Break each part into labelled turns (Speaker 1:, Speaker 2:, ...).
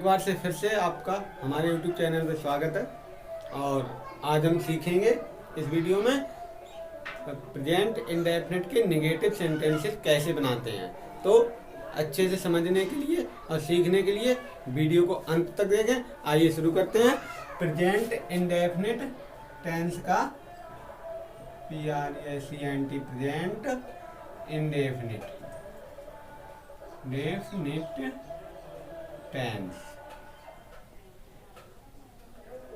Speaker 1: एक बार से फिर से आपका हमारे YouTube चैनल पर स्वागत है। और आज हम सीखेंगे इस वीडियो में प्रेजेंट इंडेफिनिट के नेगेटिव सेंटेंसेस कैसे बनाते हैं। तो अच्छे से समझने के लिए और सीखने के लिए वीडियो को अंत तक देखें। आइए शुरू करते हैं। प्रेजेंट इंडेफिनिट टेंस का PRESENT present indefinite tense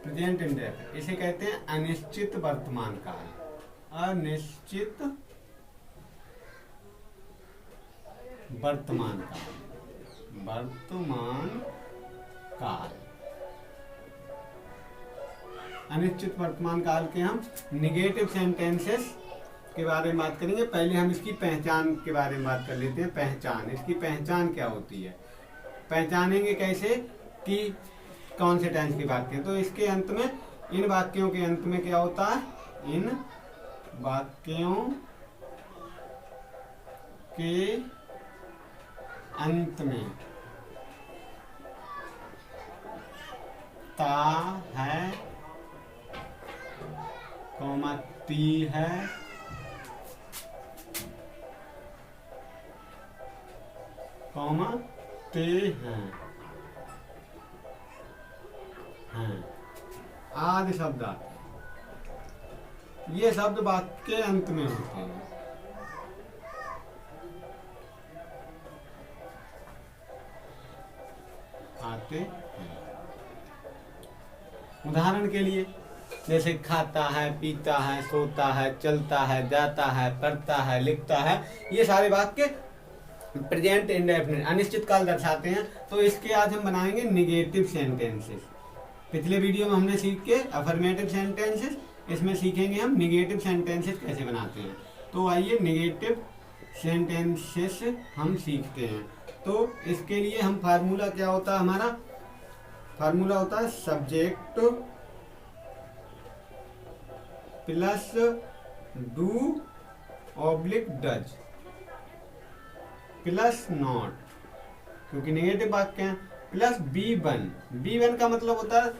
Speaker 1: present indefinite इसे कहते हैं अनिश्चित वर्तमान काल। अनिश्चित वर्तमान काल। वर्तमान काल अनिश्चित वर्तमान काल के हम निगेटिव सेंटेंसेस के बारे में बात करेंगे। पहले हम इसकी पहचान के बारे में बात कर लेते हैं। पहचान, इसकी पहचान क्या होती है, पहचानेंगे कैसे कि कौन से टेंस की बात करें। तो इसके अंत में, इन वाक्यों के अंत में क्या होता है, इन वाक्यों के अंत में ता है, कौमा ती है, कौमा ते हैं, आदि शब्द आते हैं। ये शब्द वाक्य के अंत में होते हैं। आते हैं। उदाहरण के लिए जैसे खाता है, पीता है, सोता है, चलता है, जाता है, पढ़ता है, लिखता है, ये सारे वाक्य प्रेजेंट इंडेफिनिट अनिश्चित काल दर्शाते हैं। तो इसके आज हम बनाएंगे निगेटिव सेंटेंसेस। पिछले वीडियो में हमने सीख के अफर्मेटिव सेंटेंसेस, इसमें सीखेंगे हम निगेटिव सेंटेंसेस कैसे बनाते हैं। तो आइए निगेटिव सेंटेंसेस हम सीखते हैं। तो इसके लिए हम फार्मूला क्या होता है, हमारा फार्मूला होता है subject plus do oblique does plus not, क्योंकि नेगेटिव वाक्य हैं, प्लस B1 का मतलब होता है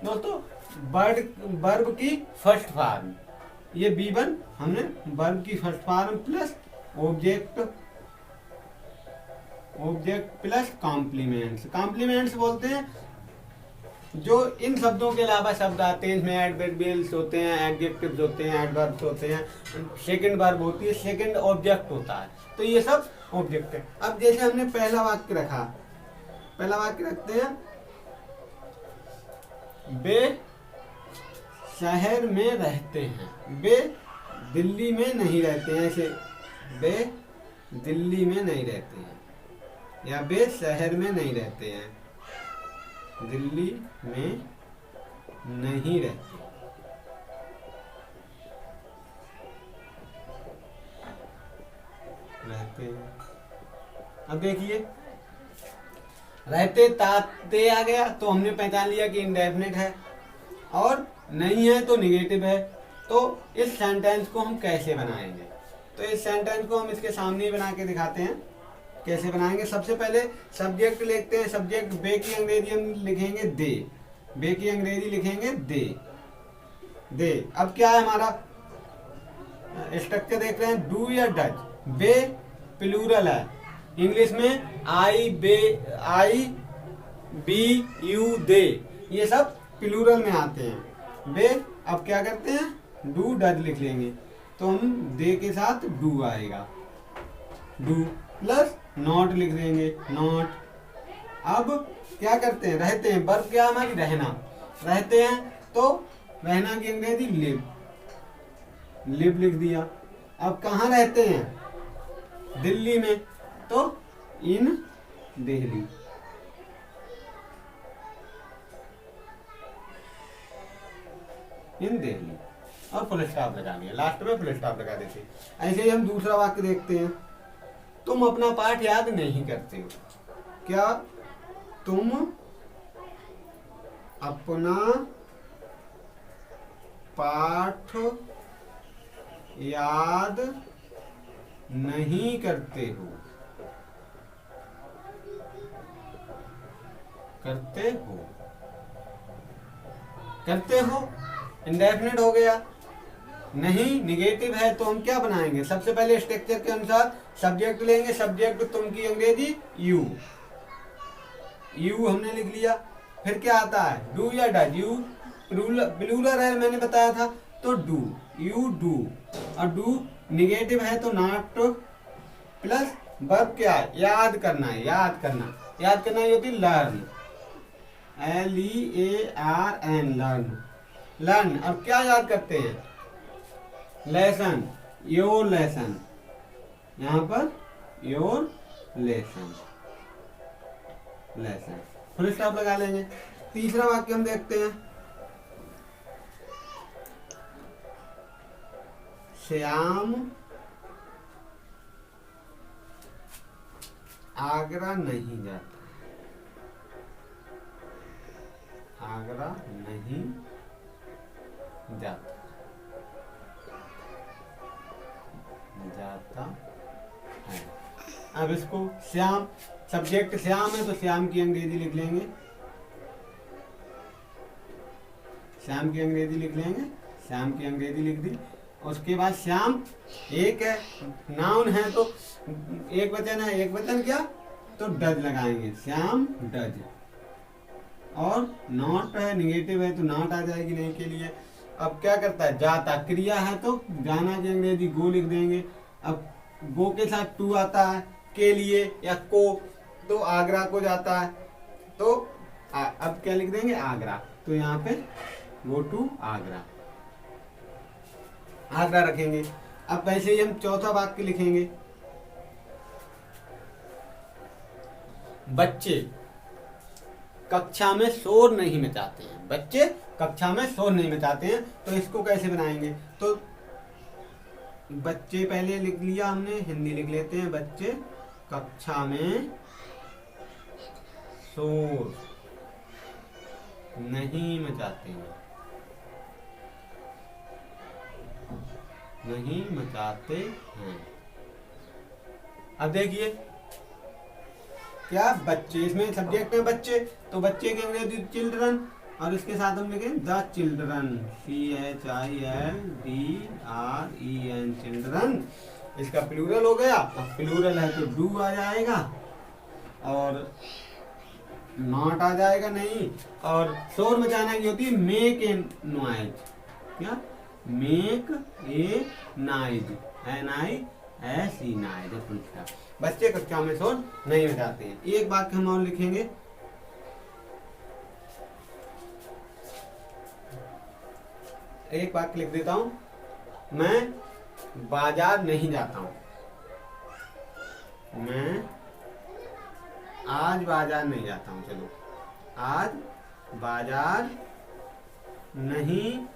Speaker 1: दोस्तों वर्ब की फर्स्ट फॉर्म। ये B1 हमने वर्ब की first form plus object plus complements. Complements बोलते हैं जो इन शब्दों के अलावा शब्द आते हैं, इसमें एडवर्बियल्स होते हैं, एडजेक्टिव्स होते हैं, एडवर्ब्स होते हैं, सेकंड वर्ब होती है, सेकंड ऑब्जेक्ट होता है। तो ये सब ऑब्जेक्ट है। अब जैसे हमने पहला वाक्य रखा, पहला वाक्य रखते हैं, वे शहर में रहते हैं, वे दिल्ली में नहीं रहते हैं। ऐसे वे दिल्ली में नहीं रहते हैं, या वे शहर में नहीं रहते हैं, दिल्ली में नहीं रहते हैं। अब देखिए, रहते ताते आ गया तो हमने पहचान लिया कि इंडेफिनिट है, और नहीं है तो निगेटिव है। तो इस सेंटेंस को हम कैसे बनाएंगे, तो इस सेंटेंस को हम इसके सामने बना के दिखाते हैं। कैसे बनाएंगे, सबसे पहले सब्जेक्ट लिखते हैं। सब्जेक्ट बे की अंग्रेजी हम लिखेंगे दे, बे की अंग्रेजी लिखेंगे दे। अब क्या है हमारा स्ट्रक्चर देख रहे हैं, डू या डज। बे प्लूरल है, इंग्लिश में आई बी यू दे, ये सब प्लूरल में आते हैं। बे, अब क्या करते हैं, डू डज लिख लेंगे, तो हम दे के साथ डू आएगा, डू प्लस नॉट लिख देंगे, नॉट। अब क्या करते हैं, रहते हैं, वर्ब क्या हमारी रहना, रहते हैं, तो रहना की अंग्रेजी लिव लिख दिया। अब कहाँ रहते हैं, दिल्ली में, तो इन दिल्ली। इन दिल्ली, और फुल स्टॉप लगा दिया, लास्ट में फुल स्टॉप लगा देते। ऐसे ही हम दूसरा वाक्य देखते हैं, तुम अपना पाठ याद नहीं करते हो। क्या तुम अपना पाठ याद नहीं करते हो। करते हो, करते हो इंडेफिनिट हो गया। नहीं निगेटिव है तो हम क्या बनाएंगे, सबसे पहले स्ट्रक्चर के अनुसार सब्जेक्ट लेंगे, सब्जेक्ट तुम की अंग्रेजी यू, यू हमने लिख लिया। फिर क्या आता है, डू या डज, यू प्लूरल है मैंने बताया था, तो डू, यू डू, और डू निगेटिव है तो नॉट, प्लस वर्ब क्या है, याद करना है, याद करना, याद करना ये होती लर्न, LEARN, लर्न, लर्न। अब क्या याद करते हैं, लेसन, योर लेसन, यहाँ per your lesson, lesson, full stop लगा लेंगे। तीसरा वाक्य हम देखते हैं, श्याम आगरा नहीं जाता, आगरा नहीं जाता, जाता है। अब इसको श्याम, सब्जेक्ट श्याम है तो श्याम की अंग्रेजी लिख लेंगे, श्याम की अंग्रेजी लिख लेंगे, श्याम की अंग्रेजी लिख दी। उसके बाद श्याम एक है, नाउन है तो एक वचन है, एक वचन क्या तो डज लगाएंगे, श्याम डज। और नॉट है, निगेटिव है तो नॉट आ जाएगी नहीं के लिए। अब क्या करता है, जाता, क्रिया है तो जाना की अंग्रेजी गो लिख देंगे। अब गो के साथ टू आता है के लिए या को, तो आगरा को जाता है तो अब क्या लिख देंगे, आगरा, तो यहाँ पे गो टू आगरा, आगरा रखेंगे। अब वैसे ही हम चौथा वाक्य लिखेंगे, बच्चे कक्षा में शोर नहीं मचाते हैं, बच्चे कक्षा में शोर नहीं मचाते हैं, तो इसको कैसे बनाएंगे, तो बच्चे पहले लिख लिया हमने, हिंदी लिख लेते हैं, बच्चे कक्षा में शोर नहीं मचाते हैं, नहीं मचाते हैं। अब देखिए क्या, बच्चे, इसमें सब्जेक्ट है बच्चे, तो बच्चे के अंग्रेजी चिल्ड्रन, और इसके साथ हम लिखें द चिल्ड्रन, CHILDREN, चिल्ड्रन। इसका प्लूरल हो गया, अब प्लूरल है तो डू आ जाएगा और नॉट आ जाएगा नहीं। और शोर मचाना की होती है मेक ए नॉइज, क्या, make a noise, NISE, noise. बच्चे कक्षा में शोर नहीं मचाते हैं। एक वाक्य हम और लिखेंगे, एक वाक्य लिख देता हूं, मैं बाजार नहीं जाता हूं, मैं आज बाजार नहीं जाता हूं, चलो आज बाजार नहीं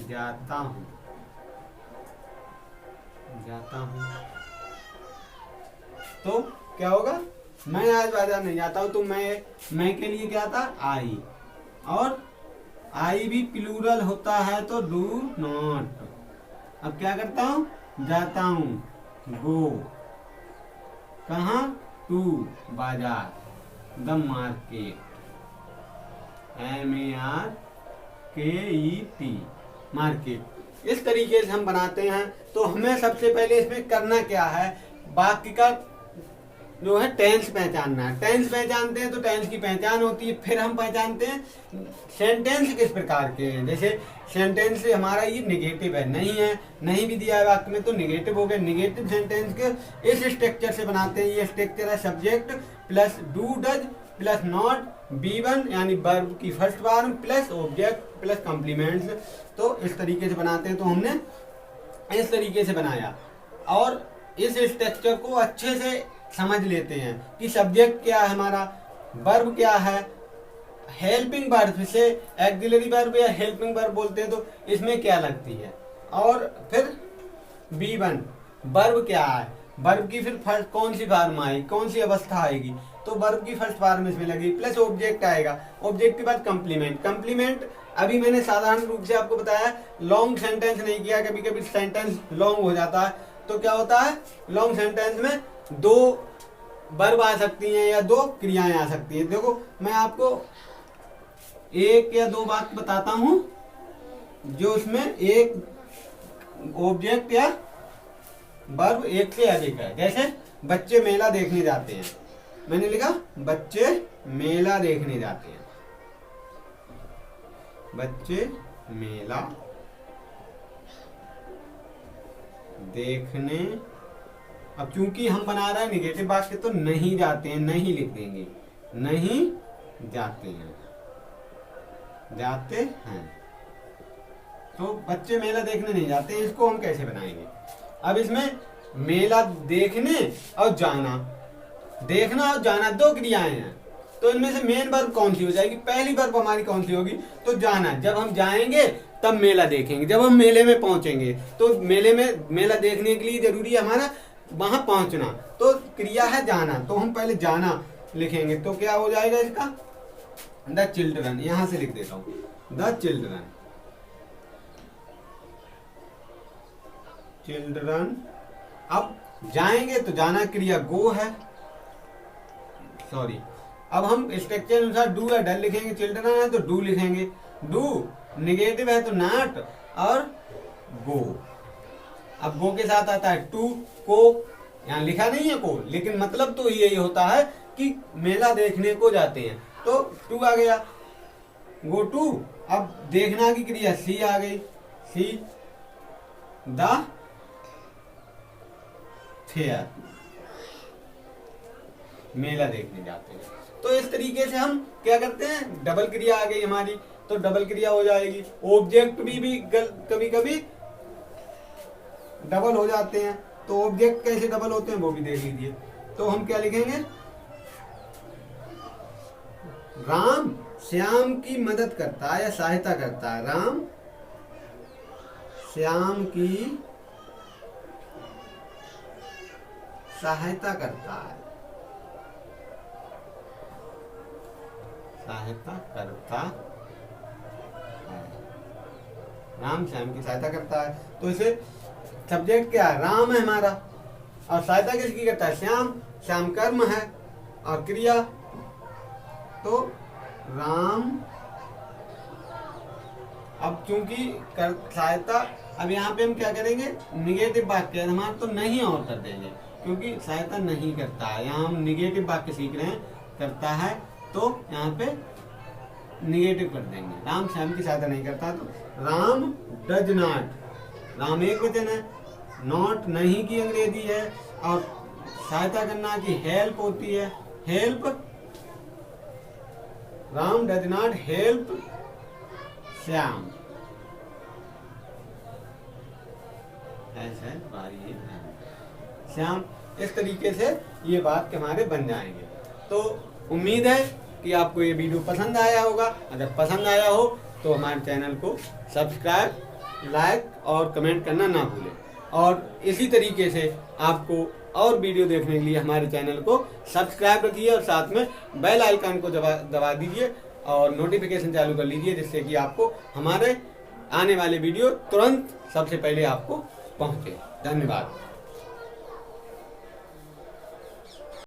Speaker 1: जाता हूं, जाता हूं, तो क्या होगा, मैं आज बाजार नहीं जाता हूं, तो मैं के लिए क्या था, आई, और आई भी प्लूरल होता है तो डू नॉट। अब क्या करता हूं, जाता हूं, गो, कहाँ, टू बाजार, द मार्केट, MARKET, मार्केट। इस तरीके से हम बनाते हैं। तो हमें सबसे पहले इसमें करना क्या है, वाक्य का जो है टेंस पहचानना है। टेंस पहचानते हैं तो टेंस की पहचान होती है, फिर हम पहचानते हैं सेंटेंस किस प्रकार के हैं। जैसे सेंटेंस से हमारा ये निगेटिव है, नहीं है, नहीं भी दिया है वाक्य में तो निगेटिव हो गए। निगेटिव सेंटेंस के इस स्ट्रक्चर से बनाते हैं। ये स्ट्रक्चर है subject plus do does plus not, B1 यानी वर्ब की first form plus object plus complements. तो इस तरीके से बनाते हैं। तो हमने इस तरीके से बनाया और इस स्ट्रक्चर को अच्छे से समझ लेते हैं कि सब्जेक्ट क्या है हमारा, वर्ब क्या है, हेल्पिंग वर्ब से एक्सिलरी वर्ब या हेल्पिंग वर्ब बोलते हैं तो इसमें क्या लगती है, और फिर B1 वर्ब क्या है, वर्ब की फिर फर्स्ट कौन सी फॉर्म आएगी, कौन सी अवस्था आएगी, तो वर्ब की फर्स्ट फॉर्म इसमें लगी प्लस ऑब्जेक्ट आएगा। ऑब्जेक्ट के बाद कंप्लीमेंट। कंप्लीमेंट अभी मैंने साधारण रूप से आपको बताया, लॉन्ग सेंटेंस नहीं किया, कभी कभी सेंटेंस लॉन्ग हो जाता है तो क्या होता है, लॉन्ग सेंटेंस में दो वर्ब आ सकती हैं या 2 क्रियाएं आ सकती हैं। देखो मैं आपको 1 या 2 वाक्य बताता हूं जो उसमें एक ऑब्जेक्ट या वर्ब एक से अधिक है। जैसे बच्चे मेला देखने जाते हैं, मैंने लिखा बच्चे मेला देखने जाते हैं, बच्चे मेला देखने। अब चूंकि हम बना रहे हैं निगेटिव वाक्य तो नहीं जाते हैं, नहीं लिख देंगे, नहीं जाते हैं, जाते हैं। तो बच्चे मेला देखने नहीं जाते हैं, इसको हम कैसे बनाएंगे। अब इसमें मेला देखने और जाना, देखना और जाना 2 क्रियाएं हैं, तो इनमें से मेन वर्ब कौन सी हो जाएगी, पहली वर्ब हमारी कौन सी होगी, तो जाना। जब हम जाएंगे तब मेला देखेंगे, जब हम मेले में पहुंचेंगे तो मेले में मेला देखने के लिए जरूरी है हमारा वहां पहुंचना, तो क्रिया है जाना, तो हम पहले जाना लिखेंगे। तो क्या हो जाएगा इसका, द चिल्ड्रन, यहां से लिख देता हूं द चिल्ड्रन, चिल्ड्रन। अब जाएंगे तो जाना क्रिया गो है, सॉरी। अब हम स्ट्रक्चर अनुसार डू या डल लिखेंगे, चिल्ड्रन है तो डू लिखेंगे, डू निगेटिव है तो नॉट और गो। अब गो के साथ आता है टू, को, यहाँ लिखा नहीं है को, लेकिन मतलब तो यही होता है कि मेला देखने को जाते हैं, तो टू आ गया, गो टू। अब देखना की क्रिया सी आ गई, सी द फेयर, मेला देखने जाते हैं। तो इस तरीके से हम क्या करते हैं, डबल क्रिया आ गई हमारी, तो डबल क्रिया हो जाएगी। ऑब्जेक्ट भी कभी कभी डबल हो जाते हैं, तो ऑब्जेक्ट कैसे डबल होते हैं वो भी देख लीजिए। तो हम क्या लिखेंगे, राम श्याम की मदद करता है या सहायता करता है, राम श्याम की सहायता करता है, सहायता करता है, राम श्याम की सहायता करता है। तो इसे सब्जेक्ट क्या है, राम है हमारा, और सहायता किसकी करता है, श्याम, श्याम कर्म है और क्रिया, तो राम। अब चूंकि सहायता, अब यहाँ पे हम क्या करेंगे, निगेटिव वाक्य हमारा तो नहीं और कर देंगे, क्योंकि सहायता नहीं करता है। यहाँ हम निगेटिव वाक्य सीख रहे हैं, करता है, तो यहाँ पे निगेटिव कर देंगे, राम श्याम की सहायता नहीं करता, तो राम डज नॉट, राम एक वचन है, नॉट नहीं की अंग्रेजी है, और सहायता करना की हेल्प होती है, help, Ram does not help Shyam, ऐसा है श्याम। इस तरीके से ये बात हमारे बन जाएंगे। तो उम्मीद है कि आपको ये वीडियो पसंद आया होगा। अगर पसंद आया हो तो हमारे चैनल को सब्सक्राइब, लाइक और कमेंट करना ना भूलें, और इसी तरीके से आपको और वीडियो देखने के लिए हमारे चैनल को सब्सक्राइब रखिए और साथ में बेल आइकन को दबा दीजिए और नोटिफिकेशन चालू कर लीजिए, जिससे कि आपको हमारे आने वाले वीडियो तुरंत सबसे पहले आपको पहुंचे। धन्यवाद।